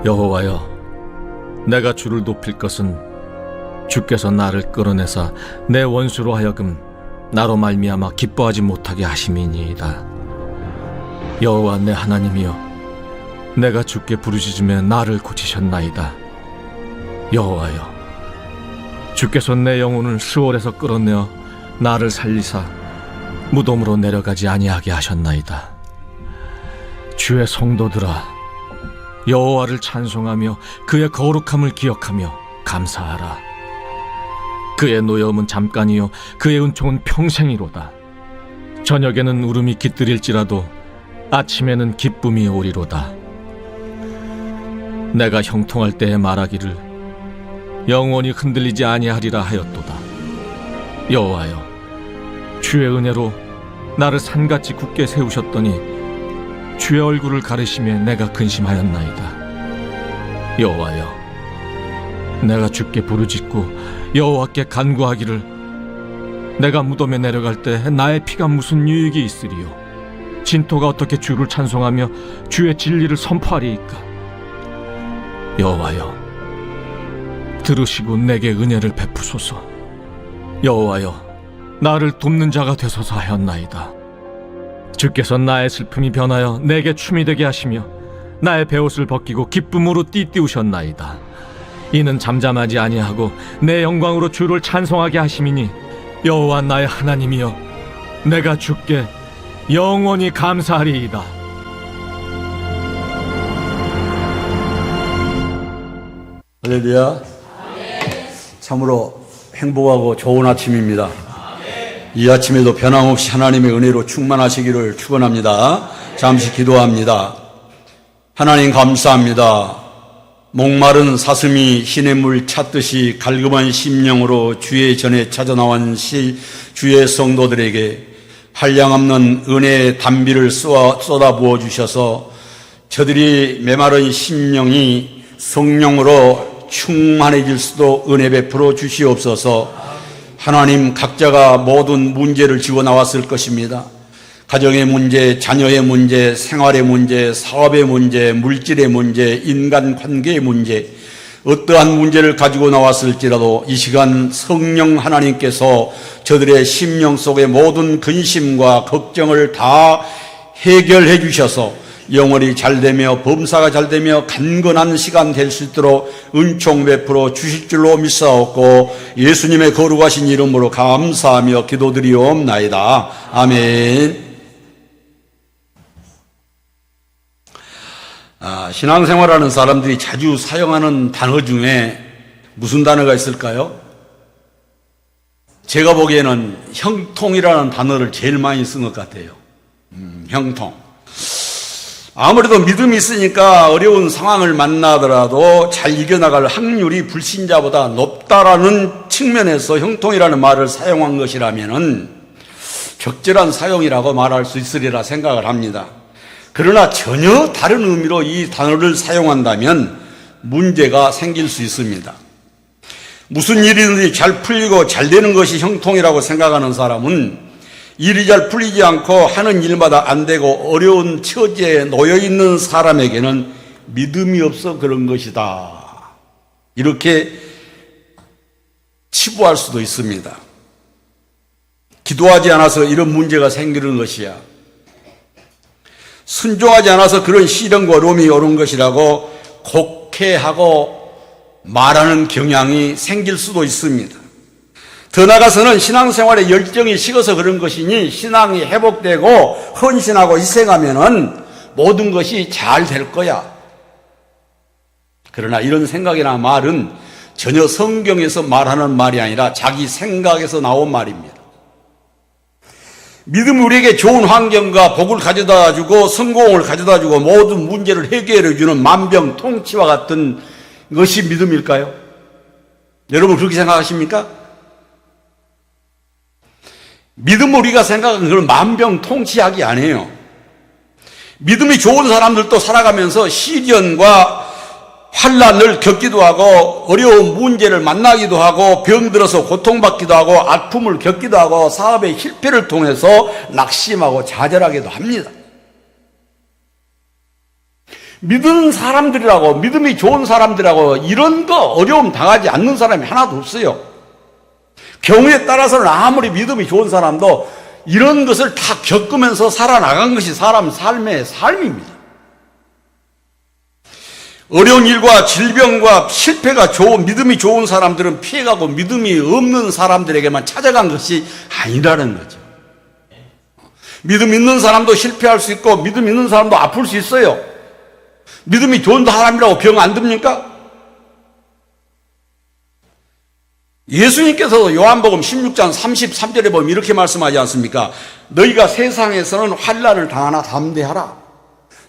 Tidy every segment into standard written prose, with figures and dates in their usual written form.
여호와여, 내가 주를 높일 것은 주께서 나를 끌어내사 내 원수로 하여금 나로 말미암아 기뻐하지 못하게 하심이니이다. 여호와 내 하나님이여, 내가 주께 부르짖으며 나를 고치셨나이다. 여호와여, 주께서 내 영혼을 스올에서 끌어내어 나를 살리사 무덤으로 내려가지 아니하게 하셨나이다. 주의 성도들아, 여호와를 찬송하며 그의 거룩함을 기억하며 감사하라. 그의 노여움은 잠깐이요 그의 은총은 평생이로다. 저녁에는 울음이 깃들일지라도 아침에는 기쁨이 오리로다. 내가 형통할 때에 말하기를 영원히 흔들리지 아니하리라 하였도다. 여호와여, 주의 은혜로 나를 산같이 굳게 세우셨더니 주의 얼굴을 가리시며 내가 근심하였나이다. 여호와여, 내가 주께 부르짖고 여호와께 간구하기를 내가 무덤에 내려갈 때 나의 피가 무슨 유익이 있으리요? 진토가 어떻게 주를 찬송하며 주의 진리를 선포하리이까? 여호와여, 들으시고 내게 은혜를 베푸소서. 여호와여, 나를 돕는 자가 되소서 하였나이다. 주께서 나의 슬픔이 변하여 내게 춤이 되게 하시며 나의 베옷을 벗기고 기쁨으로 띠띠우셨나이다. 이는 잠잠하지 아니하고 내 영광으로 주를 찬송하게 하심이니 여호와 나의 하나님이여, 내가 주께 영원히 감사하리이다. 할렐루야. 참으로 행복하고 좋은 아침입니다. 이 아침에도 변함없이 하나님의 은혜로 충만하시기를 축원합니다. 잠시 기도합니다. 하나님 감사합니다. 목마른 사슴이 시냇물 찾듯이 갈급한 심령으로 주의 전에 찾아나온 주의 성도들에게 한량없는 은혜의 단비를 쏟아부어 주셔서 저들이 메마른 심령이 성령으로 충만해질 수도 은혜 베풀어 주시옵소서. 하나님, 각자가 모든 문제를 지고 나왔을 것입니다. 가정의 문제, 자녀의 문제, 생활의 문제, 사업의 문제, 물질의 문제, 인간관계의 문제, 어떠한 문제를 가지고 나왔을지라도 이 시간 성령 하나님께서 저들의 심령 속의 모든 근심과 걱정을 다 해결해 주셔서 영혼이 잘되며 범사가 잘되며 간건한 시간 될 수 있도록 은총 베풀어 주실 줄로 믿사옵고 예수님의 거룩하신 이름으로 감사하며 기도드리옵나이다. 아멘. 신앙생활하는 사람들이 자주 사용하는 단어 중에 무슨 단어가 있을까요? 제가 보기에는 형통이라는 단어를 제일 많이 쓴 것 같아요. 형통. 아무래도 믿음이 있으니까 어려운 상황을 만나더라도 잘 이겨나갈 확률이 불신자보다 높다라는 측면에서 형통이라는 말을 사용한 것이라면은 적절한 사용이라고 말할 수 있으리라 생각을 합니다. 그러나 전혀 다른 의미로 이 단어를 사용한다면 문제가 생길 수 있습니다. 무슨 일이든지 잘 풀리고 잘 되는 것이 형통이라고 생각하는 사람은 일이 잘 풀리지 않고 하는 일마다 안 되고 어려운 처지에 놓여 있는 사람에게는 믿음이 없어 그런 것이다. 이렇게 치부할 수도 있습니다. 기도하지 않아서 이런 문제가 생기는 것이야. 순종하지 않아서 그런 시련과 어려움이 오는 것이라고 곡해하고 말하는 경향이 생길 수도 있습니다. 더 나아가서는 신앙생활에 열정이 식어서 그런 것이니 신앙이 회복되고 헌신하고 희생하면은 모든 것이 잘 될 거야. 그러나 이런 생각이나 말은 전혀 성경에서 말하는 말이 아니라 자기 생각에서 나온 말입니다. 믿음이 우리에게 좋은 환경과 복을 가져다 주고 성공을 가져다 주고 모든 문제를 해결해 주는 만병통치와 같은 것이 믿음일까요? 여러분 그렇게 생각하십니까? 믿음은 우리가 생각하는 그런 만병통치약이 아니에요. 믿음이 좋은 사람들도 살아가면서 시련과 환난을 겪기도 하고 어려운 문제를 만나기도 하고 병들어서 고통받기도 하고 아픔을 겪기도 하고 사업의 실패를 통해서 낙심하고 좌절하기도 합니다. 믿는 사람들이라고, 믿음이 좋은 사람들이라고 이런 거 어려움 당하지 않는 사람이 하나도 없어요. 경우에 따라서는 아무리 믿음이 좋은 사람도 이런 것을 다 겪으면서 살아나간 것이 사람 삶의 삶입니다. 어려운 일과 질병과 실패가 좋은, 믿음이 좋은 사람들은 피해가고 믿음이 없는 사람들에게만 찾아간 것이 아니라는 거죠. 믿음 있는 사람도 실패할 수 있고 믿음 있는 사람도 아플 수 있어요. 믿음이 좋은 사람이라고 병 안 듭니까? 예수님께서도 요한복음 16장 33절에 보면 이렇게 말씀하지 않습니까? 너희가 세상에서는 환난을 당하나 담대하라.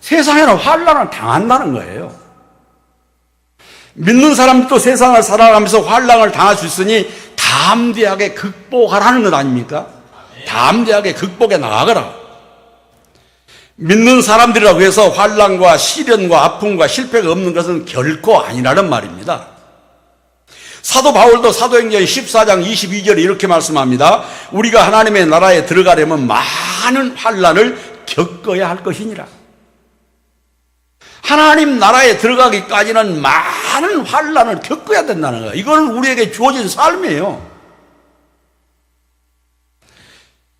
세상에는 환난을 당한다는 거예요. 믿는 사람들도 세상을 살아가면서 환난을 당할 수 있으니 담대하게 극복하라는 것 아닙니까? 담대하게 극복해 나가거라. 믿는 사람들이라고 해서 환난과 시련과 아픔과 실패가 없는 것은 결코 아니라는 말입니다. 사도 바울도 사도행전 14장 22절에 이렇게 말씀합니다. 우리가 하나님의 나라에 들어가려면 많은 환난을 겪어야 할 것이니라. 하나님 나라에 들어가기까지는 많은 환난을 겪어야 된다는 거예요. 이건 우리에게 주어진 삶이에요.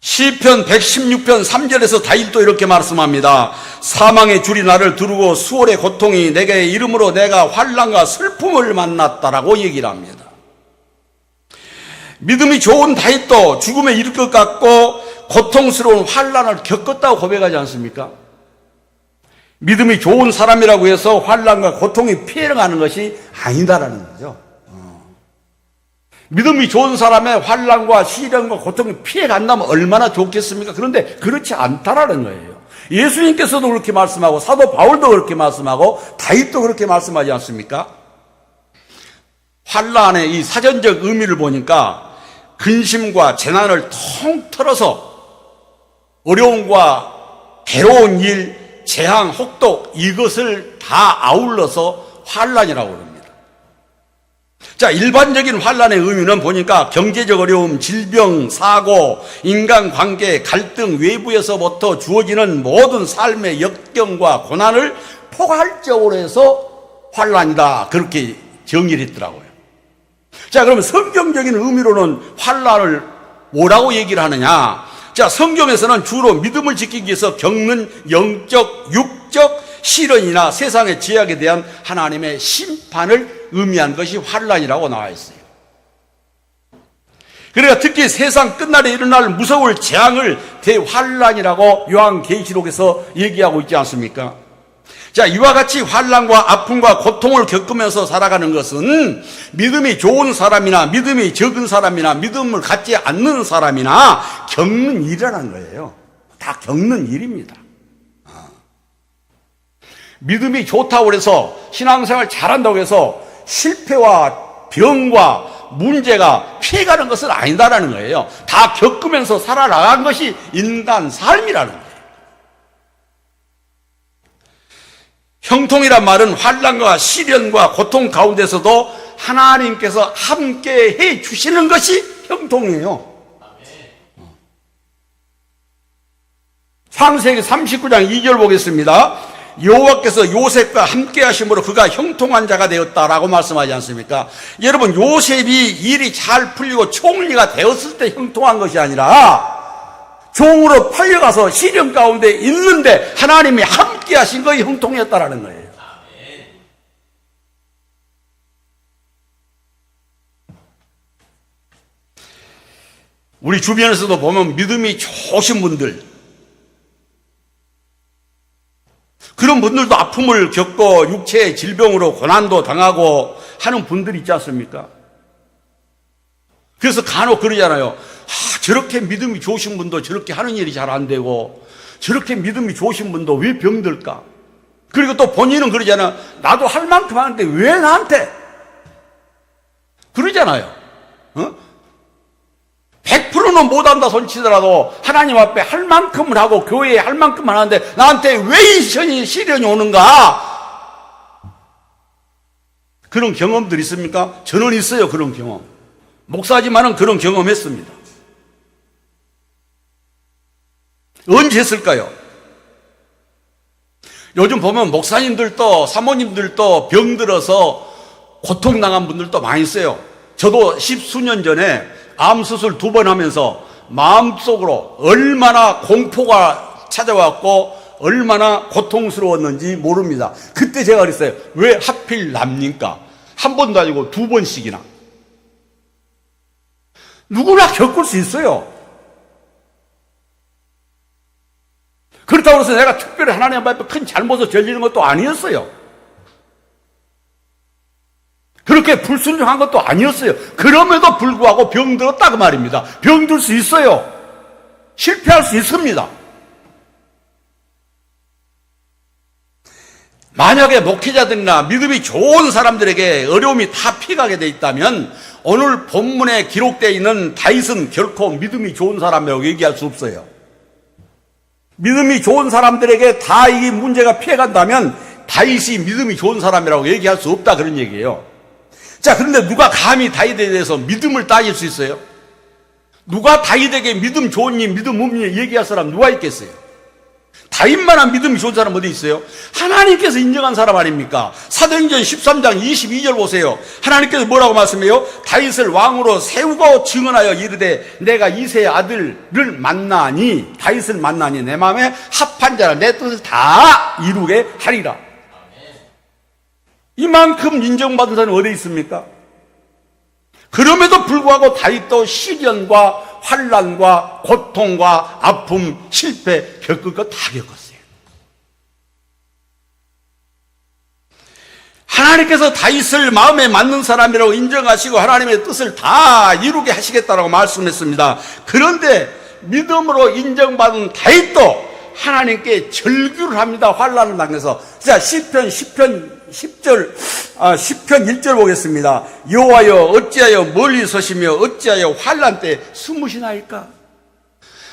시편 116편 3절에서 다윗도 이렇게 말씀합니다. 사망의 줄이 나를 두르고 수월의 고통이 내게 이름으로 내가 환난과 슬픔을 만났다라고 얘기를 합니다. 믿음이 좋은 다윗도 죽음에 이를 것 같고 고통스러운 환난을 겪었다고 고백하지 않습니까? 믿음이 좋은 사람이라고 해서 환난과 고통이 피해가는 것이 아니다라는 거죠. 믿음이 좋은 사람의 환난과 시련과 고통이 피해간다면 얼마나 좋겠습니까? 그런데 그렇지 않다라는 거예요. 예수님께서도 그렇게 말씀하고 사도 바울도 그렇게 말씀하고 다윗도 그렇게 말씀하지 않습니까? 환난의 이 사전적 의미를 보니까 근심과 재난을 통틀어서 어려움과 괴로운 일, 재앙, 혹독 이것을 다 아울러서 환난이라고 합니다. 자, 일반적인 환난의 의미는 보니까 경제적 어려움, 질병, 사고, 인간관계, 갈등, 외부에서부터 주어지는 모든 삶의 역경과 고난을 포괄적으로 해서 환난이다 그렇게 정의를 했더라고요. 자, 그러면 성경적인 의미로는 환난을 뭐라고 얘기를 하느냐? 자, 성경에서는 주로 믿음을 지키기 위해서 겪는 영적, 육적 시련이나 세상의 제약에 대한 하나님의 심판을 의미한 것이 환난이라고 나와 있어요. 그러니까 특히 세상 끝날에 일어날 무서울 재앙을 대환난이라고 요한계시록에서 얘기하고 있지 않습니까? 자, 이와 같이 환난과 아픔과 고통을 겪으면서 살아가는 것은 믿음이 좋은 사람이나 믿음이 적은 사람이나 믿음을 갖지 않는 사람이나 겪는 일이라는 거예요. 다 겪는 일입니다. 믿음이 좋다고 해서 신앙생활 잘한다고 해서 실패와 병과 문제가 피해가는 것은 아니다라는 거예요. 다 겪으면서 살아나간 것이 인간 삶이라는 거예요. 형통이란 말은 환난과 시련과 고통 가운데서도 하나님께서 함께 해 주시는 것이 형통이에요. 창세기 39장 2절 보겠습니다. 여호와께서 요셉과 함께 하심으로 그가 형통한 자가 되었다라고 말씀하지 않습니까? 여러분, 요셉이 일이 잘 풀리고 총리가 되었을 때 형통한 것이 아니라 종으로 팔려가서 시련 가운데 있는데 하나님이 함께 하신 것이 형통이었다라는 거예요. 우리 주변에서도 보면 믿음이 좋으신 분들, 그런 분들도 아픔을 겪고 육체의 질병으로 고난도 당하고 하는 분들이 있지 않습니까? 그래서 간혹 그러잖아요. 저렇게 믿음이 좋으신 분도 저렇게 하는 일이 잘 안 되고 저렇게 믿음이 좋으신 분도 왜 병들까? 그리고 또 본인은 그러잖아요. 나도 할 만큼 하는데 왜 나한테? 그러잖아요. 100%는 못한다 손치더라도 하나님 앞에 할 만큼을 하고 교회에 할 만큼 하는데 나한테 왜 이 시련이 오는가? 그런 경험들 있습니까? 저는 있어요. 그런 경험. 목사지만은 그런 경험했습니다. 언제 했을까요? 요즘 보면 목사님들도 사모님들도 병들어서 고통당한 분들도 많이 있어요. 저도 10수년 전에 암수술 2번 하면서 마음속으로 얼마나 공포가 찾아왔고 얼마나 고통스러웠는지 모릅니다. 그때 제가 그랬어요. 왜 하필 납니까? 한 번도 아니고 2번씩이나. 누구나 겪을 수 있어요. 그렇다고 해서 내가 특별히 하나님 앞에 큰 잘못을 저지른 것도 아니었어요. 그렇게 불순종한 것도 아니었어요. 그럼에도 불구하고 병들었다 그 말입니다. 병들 수 있어요. 실패할 수 있습니다. 만약에 목회자들이나 믿음이 좋은 사람들에게 어려움이 다 피가게 돼 있다면 오늘 본문에 기록되어 있는 다윗은 결코 믿음이 좋은 사람이라고 얘기할 수 없어요. 믿음이 좋은 사람들에게 다 이 문제가 피해간다면 다윗이 믿음이 좋은 사람이라고 얘기할 수 없다 그런 얘기예요. 자, 그런데 누가 감히 다윗에 대해서 믿음을 따질 수 있어요? 누가 다윗에게 믿음 좋으니 믿음 없니 얘기할 사람 누가 있겠어요? 다윗만한 믿음이 좋은 사람 어디 있어요? 하나님께서 인정한 사람 아닙니까? 사도행전 13장 22절 보세요. 하나님께서 뭐라고 말씀해요? 다윗을 왕으로 세우고 증언하여 이르되 내가 이새의 아들을 만나니 다윗을 만나니 내 마음에 합한 자라 내 뜻을 다 이루게 하리라. 이만큼 인정받은 사람이 어디 있습니까? 그럼에도 불구하고 다윗도 시련과 환난과 고통과 아픔, 실패 겪을 거 다 겪었어요. 하나님께서 다윗을 마음에 맞는 사람이라고 인정하시고 하나님의 뜻을 다 이루게 하시겠다라고 말씀했습니다. 그런데 믿음으로 인정받은 다윗도 하나님께 절규를 합니다. 환난을 당해서. 자, 시편 1절 보겠습니다. 여호와여 어찌하여 멀리 서시며 어찌하여 환난 때 숨으시나이까?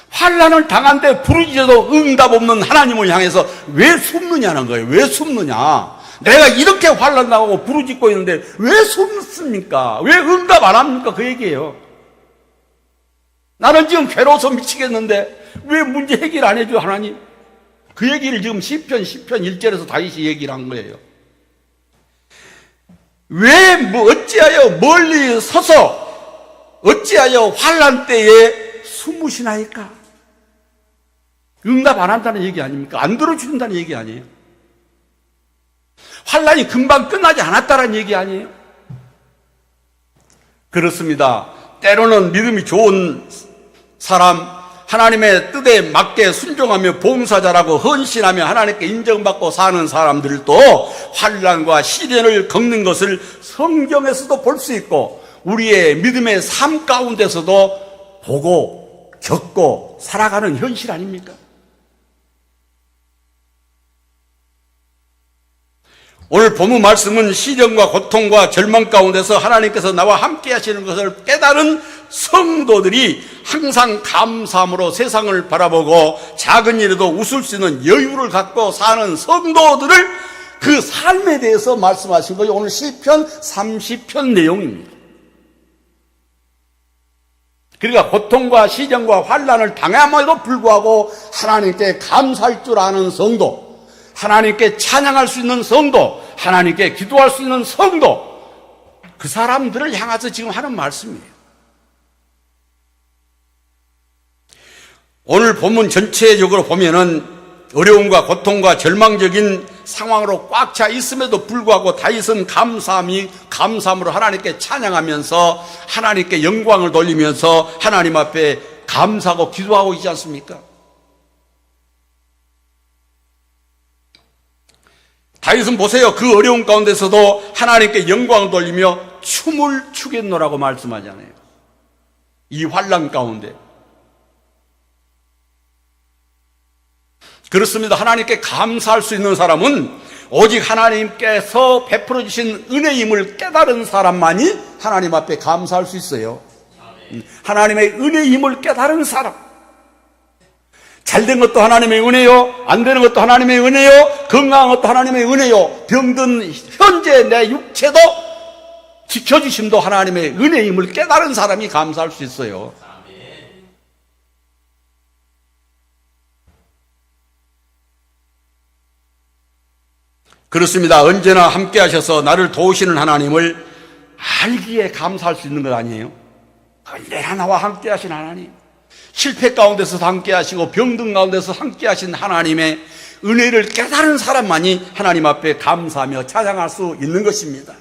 환난을 당한 데 부르짖어도 응답 없는 하나님을 향해서 왜 숨느냐는 거예요. 왜 숨느냐? 내가 이렇게 환난 당하고 부르짖고 있는데 왜 숨습니까? 왜 응답 안 합니까? 그 얘기예요. 나는 지금 괴로워서 미치겠는데 왜 문제 해결 안 해줘 하나님? 그 얘기를 지금 시편 1절에서 다윗이 얘기를 한 거예요. 왜 어찌하여 멀리 서서 어찌하여 환난 때에 숨으시나이까? 응답 안 한다는 얘기 아닙니까? 안 들어주신다는 얘기 아니에요? 환난이 금방 끝나지 않았다는 얘기 아니에요? 그렇습니다. 때로는 믿음이 좋은 사람, 하나님의 뜻에 맞게 순종하며 봉사자라고 헌신하며 하나님께 인정받고 사는 사람들도 환난과 시련을 겪는 것을 성경에서도 볼 수 있고 우리의 믿음의 삶 가운데서도 보고 겪고 살아가는 현실 아닙니까? 오늘 본문 말씀은 시련과 고통과 절망 가운데서 하나님께서 나와 함께 하시는 것을 깨달은 성도들이 항상 감사함으로 세상을 바라보고 작은 일에도 웃을 수 있는 여유를 갖고 사는 성도들을 그 삶에 대해서 말씀하신 것이 오늘 시편 30편 내용입니다. 그러니까 고통과 시련과 환난을 당함에도 불구하고 하나님께 감사할 줄 아는 성도, 하나님께 찬양할 수 있는 성도, 하나님께 기도할 수 있는 성도, 그 사람들을 향해서 지금 하는 말씀이에요. 오늘 본문 전체적으로 보면은 어려움과 고통과 절망적인 상황으로 꽉 차 있음에도 불구하고 다윗은 감사함으로 하나님께 찬양하면서 하나님께 영광을 돌리면서 하나님 앞에 감사하고 기도하고 있지 않습니까? 다윗은 보세요. 그 어려운 가운데서도 하나님께 영광을 돌리며 춤을 추겠노라고 말씀하잖아요. 이 환난 가운데. 그렇습니다. 하나님께 감사할 수 있는 사람은 오직 하나님께서 베풀어 주신 은혜임을 깨달은 사람만이 하나님 앞에 감사할 수 있어요. 하나님의 은혜임을 깨달은 사람. 잘된 것도 하나님의 은혜요, 안 되는 것도 하나님의 은혜요, 건강한 것도 하나님의 은혜요, 병든 현재 내 육체도 지켜주심도 하나님의 은혜임을 깨달은 사람이 감사할 수 있어요. 그렇습니다. 언제나 함께 하셔서 나를 도우시는 하나님을 알기에 감사할 수 있는 것 아니에요? 언제나 나와 함께 하신 하나님, 실패 가운데서 함께 하시고 병든 가운데서 함께 하신 하나님의 은혜를 깨달은 사람만이 하나님 앞에 감사하며 찬양할 수 있는 것입니다.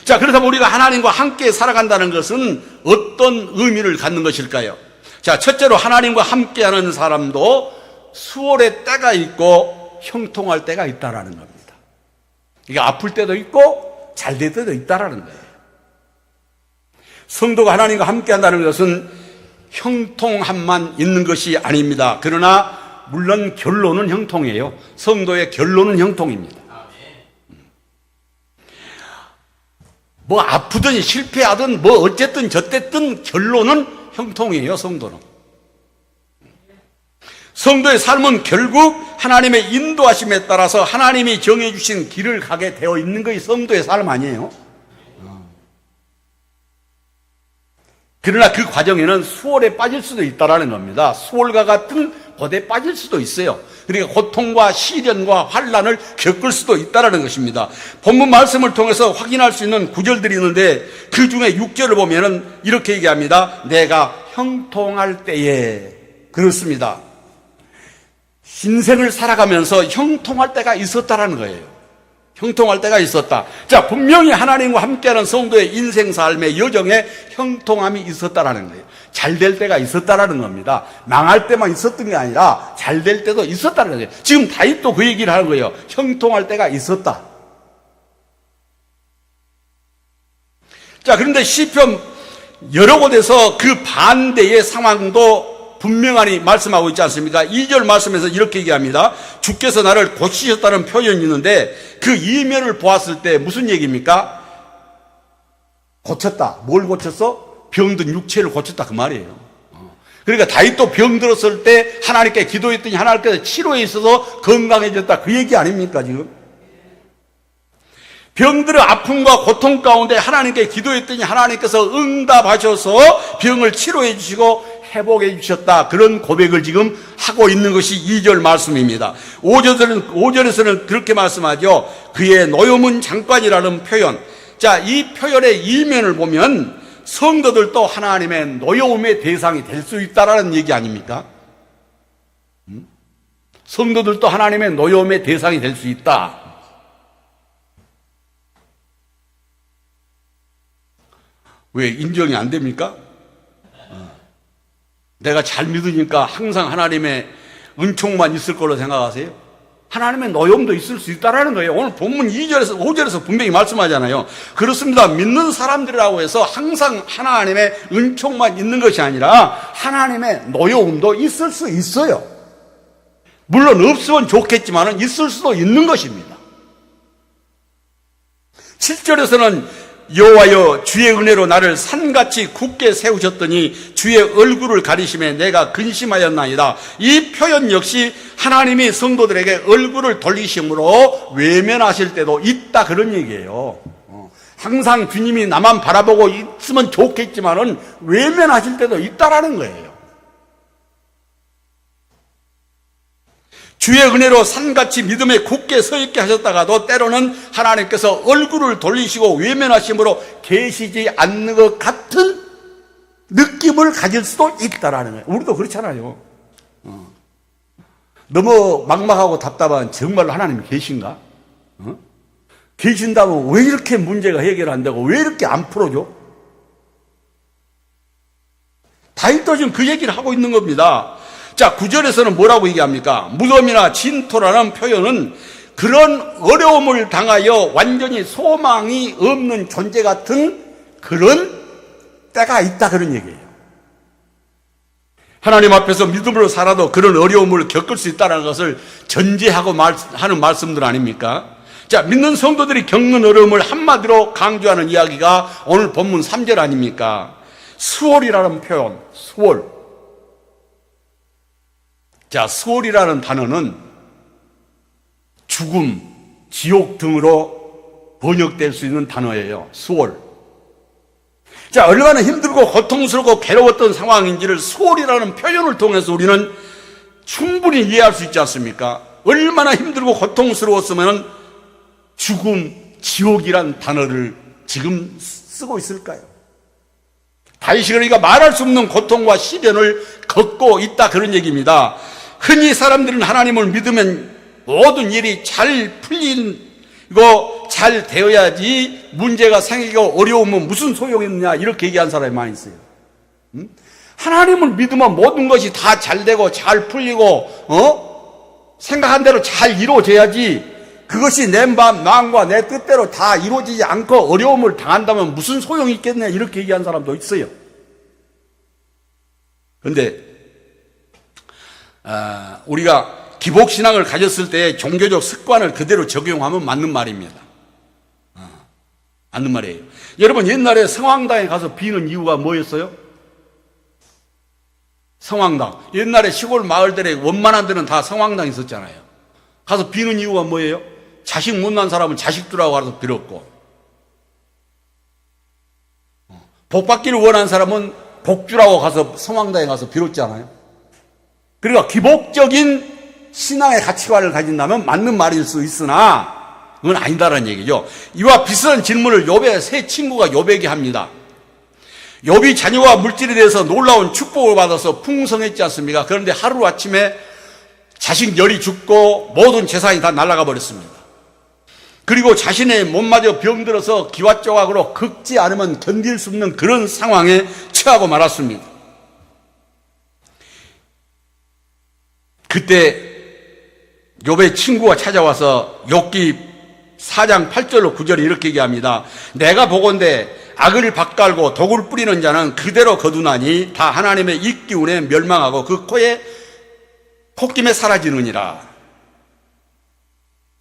자, 그렇다면 우리가 하나님과 함께 살아간다는 것은 어떤 의미를 갖는 것일까요? 자, 첫째로 하나님과 함께하는 사람도 수월의 때가 있고 형통할 때가 있다라는 겁니다. 이게 아플 때도 있고 잘 될 때도 있다라는 거예요. 성도가 하나님과 함께한다는 것은 형통함만 있는 것이 아닙니다. 그러나 물론 결론은 형통이에요. 성도의 결론은 형통입니다. 뭐 아프든 실패하든 뭐 어쨌든 저쨌든 결론은 형통이에요. 성도는. 성도의 삶은 결국 하나님의 인도하심에 따라서 하나님이 정해주신 길을 가게 되어 있는 것이 성도의 삶 아니에요? 그러나 그 과정에는 수월에 빠질 수도 있다는 겁니다. 수월과 같은 고대에 빠질 수도 있어요. 그러니까 고통과 시련과 환난을 겪을 수도 있다는 것입니다. 본문 말씀을 통해서 확인할 수 있는 구절들이 있는데 그 중에 6절을 보면은 이렇게 얘기합니다. 내가 형통할 때에. 그렇습니다. 인생을 살아가면서 형통할 때가 있었다라는 거예요. 형통할 때가 있었다. 자, 분명히 하나님과 함께하는 성도의 인생 삶의 여정에 형통함이 있었다라는 거예요. 잘 될 때가 있었다라는 겁니다. 망할 때만 있었던 게 아니라 잘 될 때도 있었다는 거예요. 지금 다윗도 그 얘기를 하는 거예요. 형통할 때가 있었다. 자, 그런데 시편 여러 곳에서 그 반대의 상황도 분명하니 말씀하고 있지 않습니까? 2절 말씀에서 이렇게 얘기합니다. 주께서 나를 고치셨다는 표현이 있는데 그 이면을 보았을 때 무슨 얘기입니까? 고쳤다. 뭘 고쳤어? 병든 육체를 고쳤다 그 말이에요. 그러니까 다윗도 병들었을 때 하나님께 기도했더니 하나님께서 치료에 있어서 건강해졌다 그 얘기 아닙니까 지금? 병들의 아픔과 고통 가운데 하나님께 기도했더니 하나님께서 응답하셔서 병을 치료해 주시고 회복해 주셨다. 그런 고백을 지금 하고 있는 것이 2절 말씀입니다. 5절에서는 그렇게 말씀하죠. 그의 노염은 잠깐이라는 표현. 자, 이 표현의 이면을 보면 성도들도 하나님의 노여움의 대상이 될 수 있다라는 얘기 아닙니까? 성도들도 하나님의 노여움의 대상이 될 수 있다. 왜 인정이 안 됩니까? 내가 잘 믿으니까 항상 하나님의 은총만 있을 걸로 생각하세요? 하나님의 노염도 있을 수 있다라는 거예요. 오늘 본문 2절에서 5절에서 분명히 말씀하잖아요. 그렇습니다. 믿는 사람들이라고 해서 항상 하나님의 은총만 있는 것이 아니라 하나님의 노여움도 있을 수 있어요. 물론 없으면 좋겠지만 있을 수도 있는 것입니다. 7절에서는 여호와여 주의 은혜로 나를 산같이 굳게 세우셨더니 주의 얼굴을 가리심에 내가 근심하였나이다. 이 표현 역시 하나님이 성도들에게 얼굴을 돌리심으로 외면하실 때도 있다 그런 얘기예요. 항상 주님이 나만 바라보고 있으면 좋겠지만은 외면하실 때도 있다라는 거예요. 주의 은혜로 산같이 믿음에 굳게 서 있게 하셨다가도 때로는 하나님께서 얼굴을 돌리시고 외면하심으로 계시지 않는 것 같은 느낌을 가질 수도 있다라는 거예요. 우리도 그렇잖아요. 너무 막막하고 답답한 정말로 하나님이 계신가? 계신다면 왜 이렇게 문제가 해결 안 되고 왜 이렇게 안 풀어줘? 다윗도 지금 그 얘기를 하고 있는 겁니다. 자, 9절에서는 뭐라고 얘기합니까? 무덤이나 진토라는 표현은 그런 어려움을 당하여 완전히 소망이 없는 존재 같은 그런 때가 있다 그런 얘기예요. 하나님 앞에서 믿음으로 살아도 그런 어려움을 겪을 수 있다는 것을 전제하고 하는 말씀들 아닙니까? 자, 믿는 성도들이 겪는 어려움을 한마디로 강조하는 이야기가 오늘 본문 3절 아닙니까? 수월이라는 표현, 수월. 자, 수월이라는 단어는 죽음, 지옥 등으로 번역될 수 있는 단어예요. 수월. 자, 얼마나 힘들고 고통스럽고 괴로웠던 상황인지를 수월이라는 표현을 통해서 우리는 충분히 이해할 수 있지 않습니까? 얼마나 힘들고 고통스러웠으면 죽음, 지옥이란 단어를 지금 쓰고 있을까요? 다윗이 그러니까 말할 수 없는 고통과 시련을 겪고 있다, 그런 얘기입니다. 흔히 사람들은 하나님을 믿으면 모든 일이 잘 풀리고 잘 되어야지, 문제가 생기고 어려우면 무슨 소용이 있느냐, 이렇게 얘기하는 사람이 많이 있어요. 하나님을 믿으면 모든 것이 다 잘 되고 잘 풀리고 생각한 대로 잘 이루어져야지, 그것이 내 마음과 내 뜻대로 다 이루어지지 않고 어려움을 당한다면 무슨 소용이 있겠냐, 이렇게 얘기하는 사람도 있어요. 그런데 우리가 기복신앙을 가졌을 때 종교적 습관을 그대로 적용하면 맞는 말입니다. 맞는 말이에요. 여러분, 옛날에 성황당에 가서 비는 이유가 뭐였어요? 성황당. 옛날에 시골 마을들에 원만한 데는 다 성황당 있었잖아요. 가서 비는 이유가 뭐예요? 자식 못난 사람은 자식들하고 가서 빌었고, 복 받기를 원하는 사람은 복주라고 가서 성황당에 가서 빌었잖아요. 그러니까 기복적인 신앙의 가치관을 가진다면 맞는 말일 수 있으나 그건 아니다라는 얘기죠. 이와 비슷한 질문을 욥의 세 친구가 욥에게 합니다. 욥이 자녀와 물질에 대해서 놀라운 축복을 받아서 풍성했지 않습니까? 그런데 하루아침에 자식 열이 죽고 모든 재산이 다 날아가 버렸습니다. 그리고 자신의 몸마저 병들어서 기와조각으로 긁지 않으면 견딜 수 없는 그런 상황에 처하고 말았습니다. 그때 욥의 친구가 찾아와서 욥기 4장 8절로 9절에 이렇게 얘기합니다. 내가 보건대 악을 밭갈고 독을 뿌리는 자는 그대로 거두나니 다 하나님의 입기운에 멸망하고 그 코에 콧김에 사라지느니라.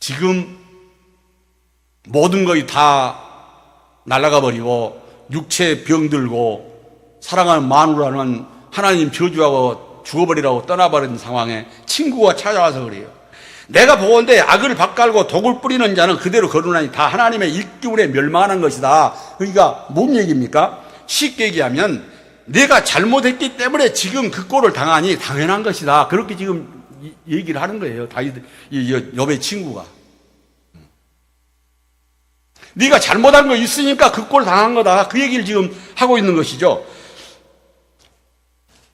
지금 모든 것이 다 날아가 버리고 육체에 병들고 사랑하는 마누라는 하나님 저주하고 죽어버리라고 떠나버린 상황에 친구가 찾아와서 그래요. 내가 보건대 악을 밭갈고 독을 뿌리는 자는 그대로 거두나니 다 하나님의 일기운에 멸망하는 것이다. 그러니까 뭔 얘기입니까? 쉽게 얘기하면 내가 잘못했기 때문에 지금 그 꼴을 당하니 당연한 것이다. 그렇게 지금 얘기를 하는 거예요. 다윗, 욥의 친구가. 네가 잘못한 거 있으니까 그 꼴 당한 거다. 그 얘기를 지금 하고 있는 것이죠.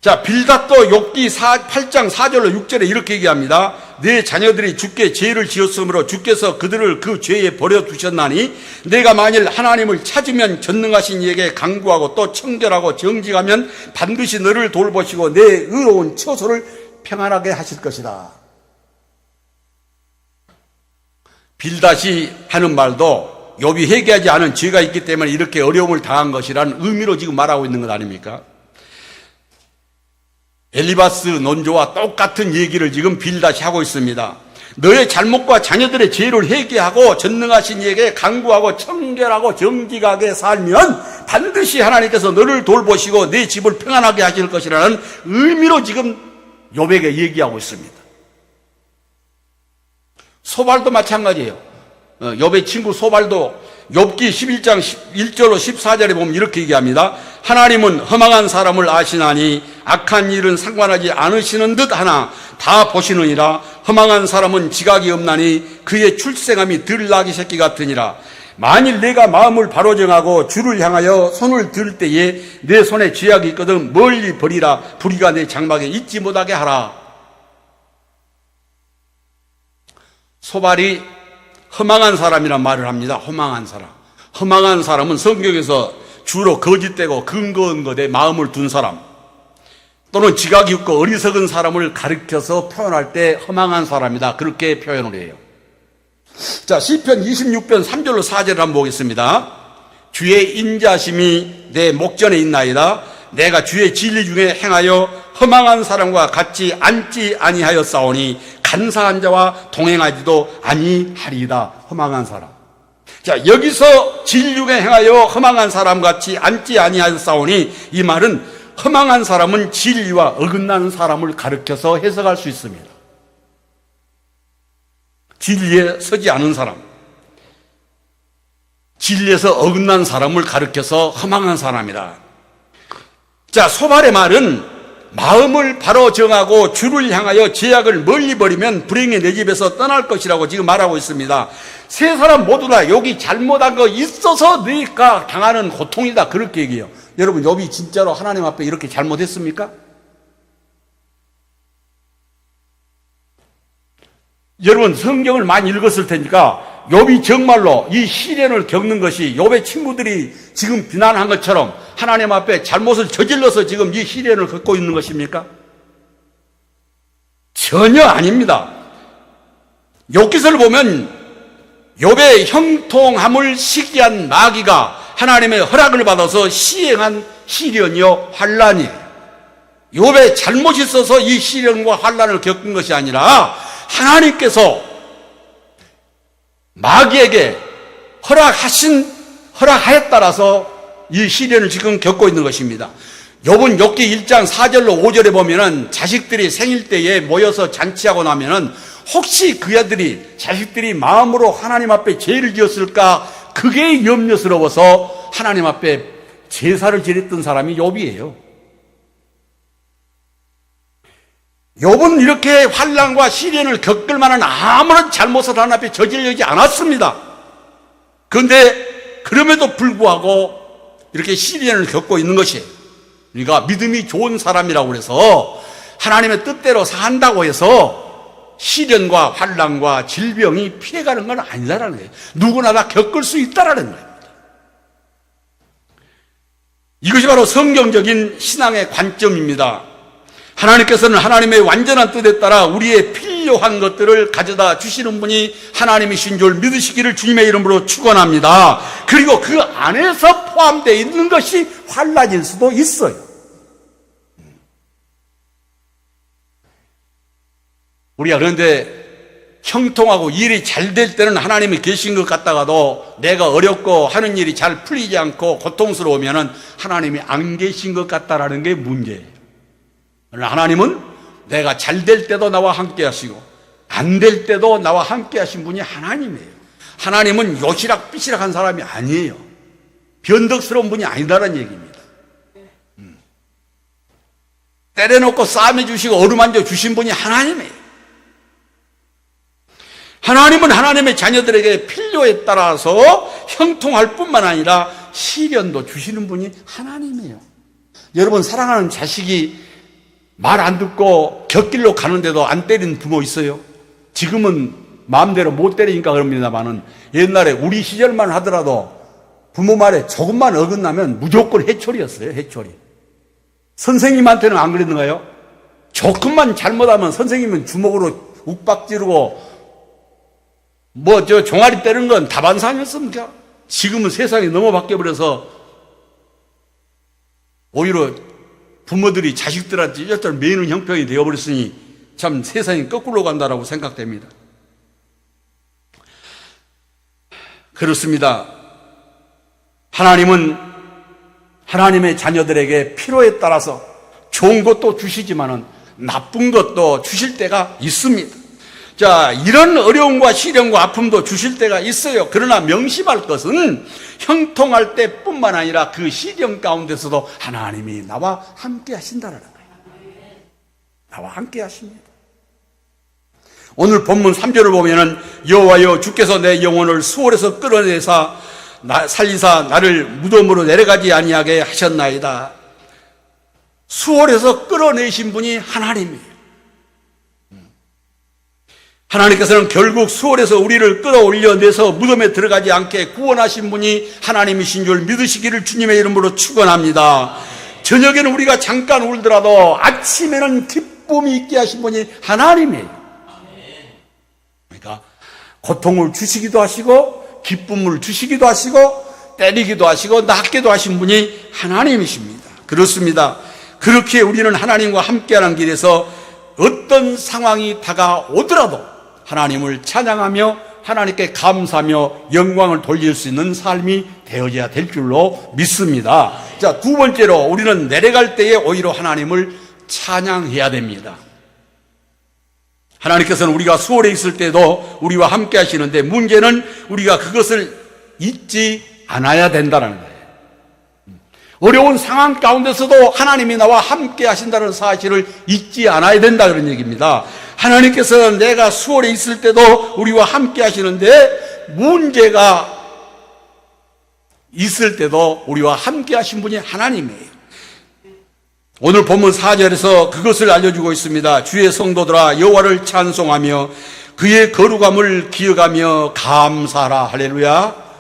자, 빌닷도 욥기 8장 4절로 6절에 이렇게 얘기합니다. 내 자녀들이 주께 죄를 지었으므로 주께서 그들을 그 죄에 버려두셨나니 내가 만일 하나님을 찾으면 전능하신 이에게 간구하고 또 청결하고 정직하면 반드시 너를 돌보시고 내 의로운 처소를 평안하게 하실 것이다. 빌닷이 하는 말도 욥이 회개하지 않은 죄가 있기 때문에 이렇게 어려움을 당한 것이라는 의미로 지금 말하고 있는 것 아닙니까? 엘리바스 논조와 똑같은 얘기를 지금 빌닷이 하고 있습니다. 너의 잘못과 자녀들의 죄를 회개하고 전능하신 이에게 간구하고 청결하고 정직하게 살면 반드시 하나님께서 너를 돌보시고 내 집을 평안하게 하실 것이라는 의미로 지금 욥에게 얘기하고 있습니다. 소발도 마찬가지예요. 욥의 친구 소발도 욥기 11장 1절로 14절에 보면 이렇게 얘기합니다. 하나님은 허망한 사람을 아시나니 악한 일은 상관하지 않으시는 듯 하나 다 보시느니라. 허망한 사람은 지각이 없나니 그의 출생함이 들나귀 새끼 같으니라. 만일 내가 마음을 바로 정하고 주를 향하여 손을 들 때에 내 손에 죄악이 있거든 멀리 버리라. 불의가 내 장막에 있지 못하게 하라. 소발이 허망한 사람이란 말을 합니다. 허망한 사람. 허망한 사람은 성경에서 주로 거짓되고 근거 없는 것에 마음을 둔 사람 또는 지각이 없고 어리석은 사람을 가리켜서 표현할 때 허망한 사람이다. 그렇게 표현을 해요. 자, 시편 26편 3절로 4절을 한번 보겠습니다. 주의 인자심이 내 목전에 있나이다. 내가 주의 진리 중에 행하여 허망한 사람과 같이 앉지 아니하였사오니 간사한 자와 동행하지도 아니하리이다. 허망한 사람. 자, 여기서 진리 중에 행하여 허망한 사람 같이 앉지 아니하였사오니 이 말은 허망한 사람은 진리와 어긋나는 사람을 가르쳐서 해석할 수 있습니다. 진리에 서지 않은 사람, 진리에서 어긋난 사람을 가르쳐서 허망한 사람이다. 자, 소발의 말은 마음을 바로 정하고 주를 향하여 제약을 멀리 버리면 불행히 내 집에서 떠날 것이라고 지금 말하고 있습니다. 세 사람 모두 다 여기 잘못한 거 있어서 네가 당하는 고통이다, 그렇게 얘기해요. 여러분, 욥이 진짜로 하나님 앞에 이렇게 잘못했습니까? 여러분, 성경을 많이 읽었을 테니까 욥이 정말로 이 시련을 겪는 것이 욥의 친구들이 지금 비난한 것처럼 하나님 앞에 잘못을 저질러서 지금 이 시련을 겪고 있는 것입니까? 전혀 아닙니다. 욥기서를 보면 욥의 형통함을 시기한 마귀가 하나님의 허락을 받아서 시행한 시련이요 환난이에요. 욥의 잘못이 있어서 이 시련과 환난을 겪은 것이 아니라 하나님께서 마귀에게 허락하에 따라서 이 시련을 지금 겪고 있는 것입니다. 욥은 욥기 1장 4절로 5절에 보면은 자식들이 생일 때에 모여서 잔치하고 나면은 혹시 그 자식들이 마음으로 하나님 앞에 죄를 지었을까, 그게 염려스러워서 하나님 앞에 제사를 지냈던 사람이 욥이에요. 욥은 이렇게 환난과 시련을 겪을 만한 아무런 잘못을 하나님 앞에 저지르지 않았습니다. 그런데 그럼에도 불구하고 이렇게 시련을 겪고 있는 것이에요. 그러니까 믿음이 좋은 사람이라고 해서 하나님의 뜻대로 산다고 해서 시련과 환난과 질병이 피해가는 건 아니다라는 거예요. 누구나 다 겪을 수 있다라는 거예요. 이것이 바로 성경적인 신앙의 관점입니다. 하나님께서는 하나님의 완전한 뜻에 따라 우리의 필요한 것들을 가져다 주시는 분이 하나님이신 줄 믿으시기를 주님의 이름으로 축원합니다. 그리고 그 안에서 포함되어 있는 것이 환난일 수도 있어요. 우리가 그런데 형통하고 일이 잘 될 때는 하나님이 계신 것 같다가도 내가 어렵고 하는 일이 잘 풀리지 않고 고통스러우면 하나님이 안 계신 것 같다라는 게 문제예요. 하나님은 내가 잘 될 때도 나와 함께 하시고 안 될 때도 나와 함께 하신 분이 하나님이에요. 하나님은 요시락 삐시락한 사람이 아니에요. 변덕스러운 분이 아니다라는 얘기입니다. 때려놓고 싸매 주시고 어루만져 주신 분이 하나님이에요. 하나님은 하나님의 자녀들에게 필요에 따라서 형통할 뿐만 아니라 시련도 주시는 분이 하나님이에요. 여러분, 사랑하는 자식이 말 안 듣고 곁길로 가는데도 안 때리는 부모 있어요? 지금은 마음대로 못 때리니까 그럽니다만은 옛날에 우리 시절만 하더라도 부모 말에 조금만 어긋나면 무조건 해초리였어요. 해초리. 선생님한테는 안 그랬는가요? 조금만 잘못하면 선생님은 주먹으로 욱박지르고 종아리 때리는 건 다반사 아니었습니까? 지금은 세상이 너무 바뀌어버려서 오히려 부모들이 자식들한테 이것처럼 매는 형편이 되어버렸으니 참 세상이 거꾸로 간다라고 생각됩니다. 그렇습니다. 하나님은 하나님의 자녀들에게 필요에 따라서 좋은 것도 주시지만은 나쁜 것도 주실 때가 있습니다. 자, 이런 어려움과 시련과 아픔도 주실 때가 있어요. 그러나 명심할 것은 형통할 때뿐만 아니라 그 시련 가운데서도 하나님이 나와 함께 하신다라는 거예요. 나와 함께 하십니다. 오늘 본문 3절을 보면은 여호와여 주께서 내 영혼을 수월에서 끌어내사 살리사 나를 무덤으로 내려가지 아니하게 하셨나이다. 수월에서 끌어내신 분이 하나님이에요. 하나님께서는 결국 수월에서 우리를 끌어올려내서 무덤에 들어가지 않게 구원하신 분이 하나님이신 줄 믿으시기를 주님의 이름으로 축원합니다. 저녁에는 우리가 잠깐 울더라도 아침에는 기쁨이 있게 하신 분이 하나님이에요. 그러니까 고통을 주시기도 하시고 기쁨을 주시기도 하시고 때리기도 하시고 낫게도 하신 분이 하나님이십니다. 그렇습니다. 그렇게 우리는 하나님과 함께하는 길에서 어떤 상황이 다가오더라도 하나님을 찬양하며 하나님께 감사하며 영광을 돌릴 수 있는 삶이 되어져야 될 줄로 믿습니다. 자, 두 번째로 우리는 내려갈 때에 오히려 하나님을 찬양해야 됩니다. 하나님께서는 우리가 수월에 있을 때도 우리와 함께 하시는데 문제는 우리가 그것을 잊지 않아야 된다는 거예요. 어려운 상황 가운데서도 하나님이 나와 함께 하신다는 사실을 잊지 않아야 된다 그런 얘기입니다. 하나님께서 내가 수월에 있을 때도 우리와 함께 하시는데 문제가 있을 때도 우리와 함께 하신 분이 하나님이에요. 오늘 본문 4절에서 그것을 알려주고 있습니다. 주의 성도들아 여호와를 찬송하며 그의 거룩함을 기억하며 감사하라. 할렐루야.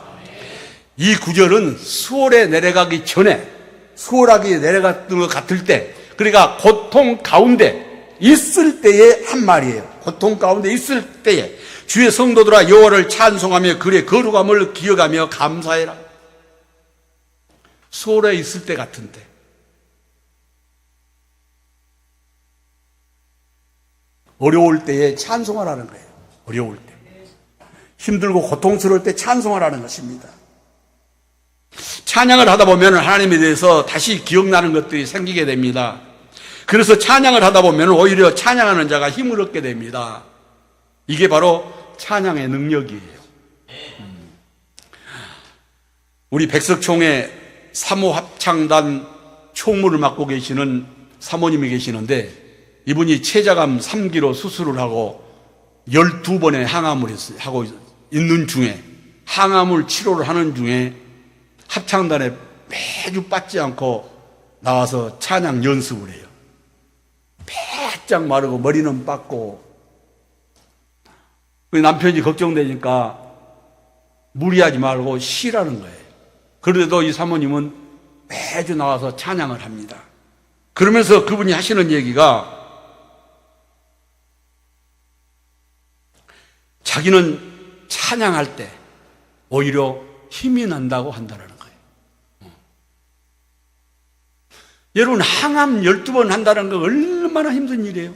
이 구절은 수월에 내려가기 전에, 수월하게 내려갔던 것 같을 때, 그러니까 고통 가운데 있을 때의 한 말이에요. 고통 가운데 있을 때에 주의 성도들아 여호와를 찬송하며 그의 거룩함을 기억하며 감사해라. 수월에 있을 때 같은데, 어려울 때에 찬송하라는 거예요. 어려울 때, 힘들고 고통스러울 때 찬송하라는 것입니다. 찬양을 하다 보면 하나님에 대해서 다시 기억나는 것들이 생기게 됩니다. 그래서 찬양을 하다 보면 오히려 찬양하는 자가 힘을 얻게 됩니다. 이게 바로 찬양의 능력이에요. 우리 백석총회 사모합창단 총무를 맡고 계시는 사모님이 계시는데, 이분이 췌장암 3기로 수술을 하고 12번의 항암을 하고 있는 중에, 항암을 치료를 하는 중에 합창단에 매주 빠지지 않고 나와서 찬양 연습을 해요. 바짝 마르고 머리는 빠고. 남편이 걱정되니까 무리하지 말고 쉬라는 거예요. 그런데도 이 사모님은 매주 나와서 찬양을 합니다. 그러면서 그분이 하시는 얘기가, 자기는 찬양할 때 오히려 힘이 난다고 한다는 거예요. 여러분, 항암 12번 한다는 거 얼마나 힘든 일이에요.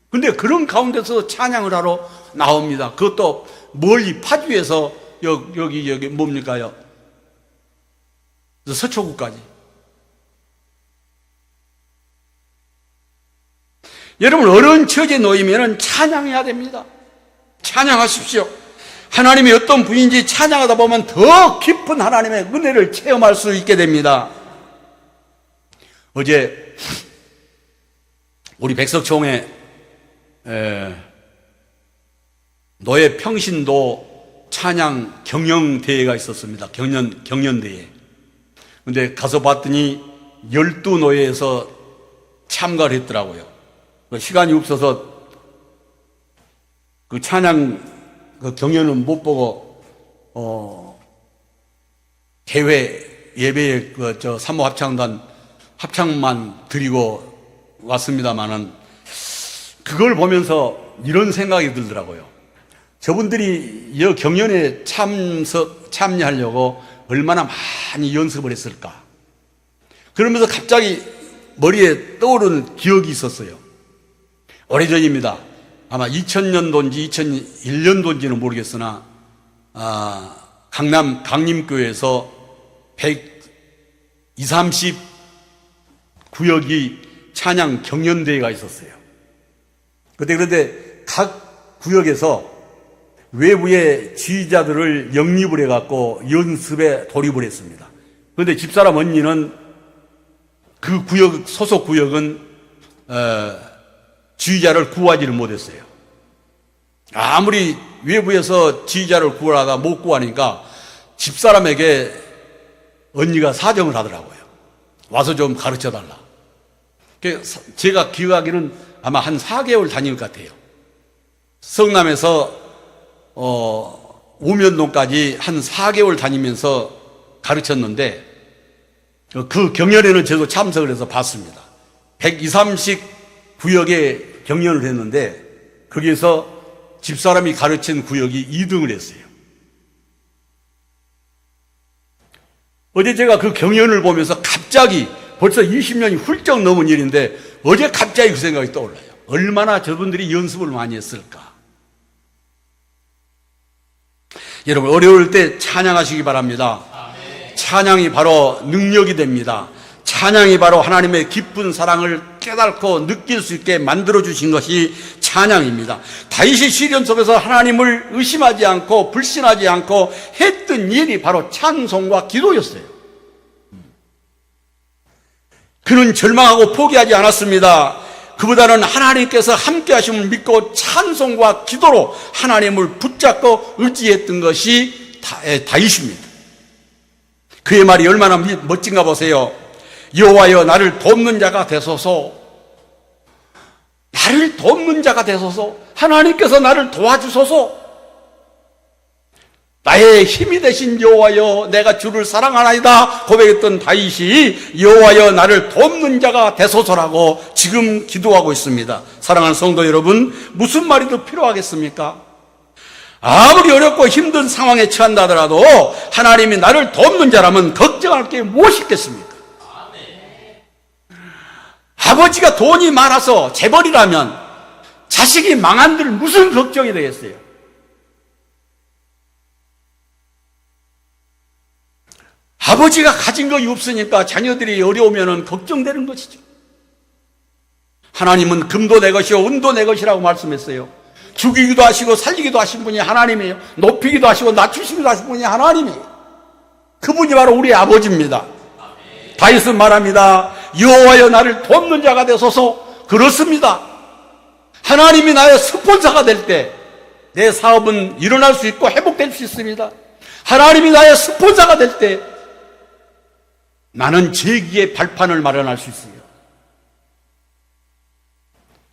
근데 그런 가운데서 찬양을 하러 나옵니다. 그것도 멀리 파주에서 여기 뭡니까요? 서초구까지. 여러분, 어려운 처지에 놓이면 찬양해야 됩니다. 찬양하십시오. 하나님이 어떤 분인지 찬양하다 보면 더 깊은 하나님의 은혜를 체험할 수 있게 됩니다. 어제 우리 백석총회 노예 평신도 찬양 경영대회가 있었습니다. 경연대회. 근데 가서 봤더니 12노예에서 참가를 했더라고요. 시간이 없어서 그 찬양 그 경연은 못 보고 대회 예배에 사모 합창단 합창만 드리고 왔습니다만은, 그걸 보면서 이런 생각이 들더라고요. 저분들이 이 경연에 참여하려고 얼마나 많이 연습을 했을까. 그러면서 갑자기 머리에 떠오르는 기억이 있었어요. 오래전입니다. 아마 2000년도인지 2001년도인지는 모르겠으나, 강남 강림교회에서 120, 30구역이 찬양 경연대회가 있었어요. 그런데 각 구역에서 외부의 지휘자들을 영입을 해갖고 연습에 돌입을 했습니다. 그런데 집사람 언니는 그 구역, 소속 구역은, 지휘자를 구하지를 못했어요. 아무리 외부에서 지휘자를 구하다 못 구하니까 집사람에게 언니가 사정을 하더라고요. 와서 좀 가르쳐 달라. 제가 기억하기는 아마 한 4개월 다닐 것 같아요. 성남에서 우면동까지 한 4개월 다니면서 가르쳤는데, 그 경연에는 저도 참석을 해서 봤습니다. 120, 30구역에 경연을 했는데 거기에서 집사람이 가르친 구역이 2등을 했어요. 어제 제가 그 경연을 보면서 갑자기, 벌써 20년이 훌쩍 넘은 일인데 어제 갑자기 그 생각이 떠올라요. 얼마나 저분들이 연습을 많이 했을까. 여러분, 어려울 때 찬양하시기 바랍니다. 찬양이 바로 능력이 됩니다. 찬양이 바로 하나님의 깊은 사랑을 깨닫고 느낄 수 있게 만들어주신 것이 찬양입니다. 다윗이 시련 속에서 하나님을 의심하지 않고 불신하지 않고 했던 일이 바로 찬송과 기도였어요. 그는 절망하고 포기하지 않았습니다. 그보다는 하나님께서 함께 하심을 믿고 찬송과 기도로 하나님을 붙잡고 의지했던 것이 다윗입니다. 그의 말이 얼마나 멋진가 보세요. 여호와여 나를 돕는 자가 되소서. 나를 돕는 자가 되소서. 하나님께서 나를 도와주소서. 나의 힘이 되신 여호와여 내가 주를 사랑하나이다 고백했던 다윗이 여호와여 나를 돕는 자가 되소서라고 지금 기도하고 있습니다. 사랑하는 성도 여러분, 무슨 말이 더 필요하겠습니까? 아무리 어렵고 힘든 상황에 처한다 하더라도 하나님이 나를 돕는 자라면 걱정할 게 무엇이 있겠습니까? 아버지가 돈이 많아서 재벌이라면 자식이 망한들 무슨 걱정이 되겠어요? 아버지가 가진 것이 없으니까 자녀들이 어려우면 걱정되는 것이죠. 하나님은 금도 내 것이요 은도 내 것이라고 말씀했어요. 죽이기도 하시고 살리기도 하신 분이 하나님이에요. 높이기도 하시고 낮추시기도 하신 분이 하나님이에요. 그분이 바로 우리 아버지입니다. 다윗은 말합니다. 여호와여 나를 돕는 자가 되소서. 그렇습니다. 하나님이 나의 스폰서가 될 때 내 사업은 일어날 수 있고 회복될 수 있습니다. 하나님이 나의 스폰서가 될 때 나는 재기의 발판을 마련할 수 있어요.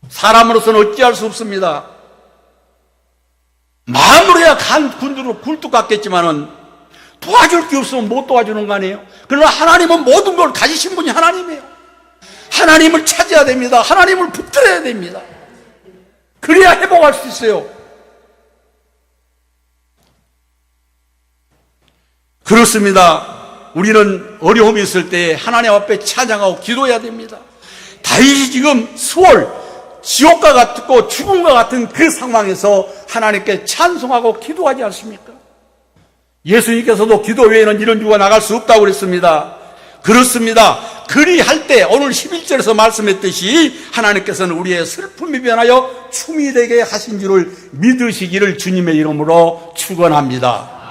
사람으로서는 어찌할 수 없습니다. 마음으로야 군두로 굴뚝 같겠지만은 도와줄 게 없으면 못 도와주는 거 아니에요? 그러나 하나님은 모든 걸 가지신 분이 하나님이에요. 하나님을 찾아야 됩니다. 하나님을 붙들어야 됩니다. 그래야 회복할 수 있어요. 그렇습니다. 우리는 어려움이 있을 때 하나님 앞에 찬양하고 기도해야 됩니다. 다윗이 지금 수월, 지옥과 같고 죽음과 같은 그 상황에서 하나님께 찬송하고 기도하지 않습니까? 예수님께서도 기도 외에는 이런 유가 나갈 수 없다고 그랬습니다. 그렇습니다. 그리할 때 오늘 11절에서 말씀했듯이 하나님께서는 우리의 슬픔이 변하여 춤이 되게 하신 줄을 믿으시기를 주님의 이름으로 축원합니다.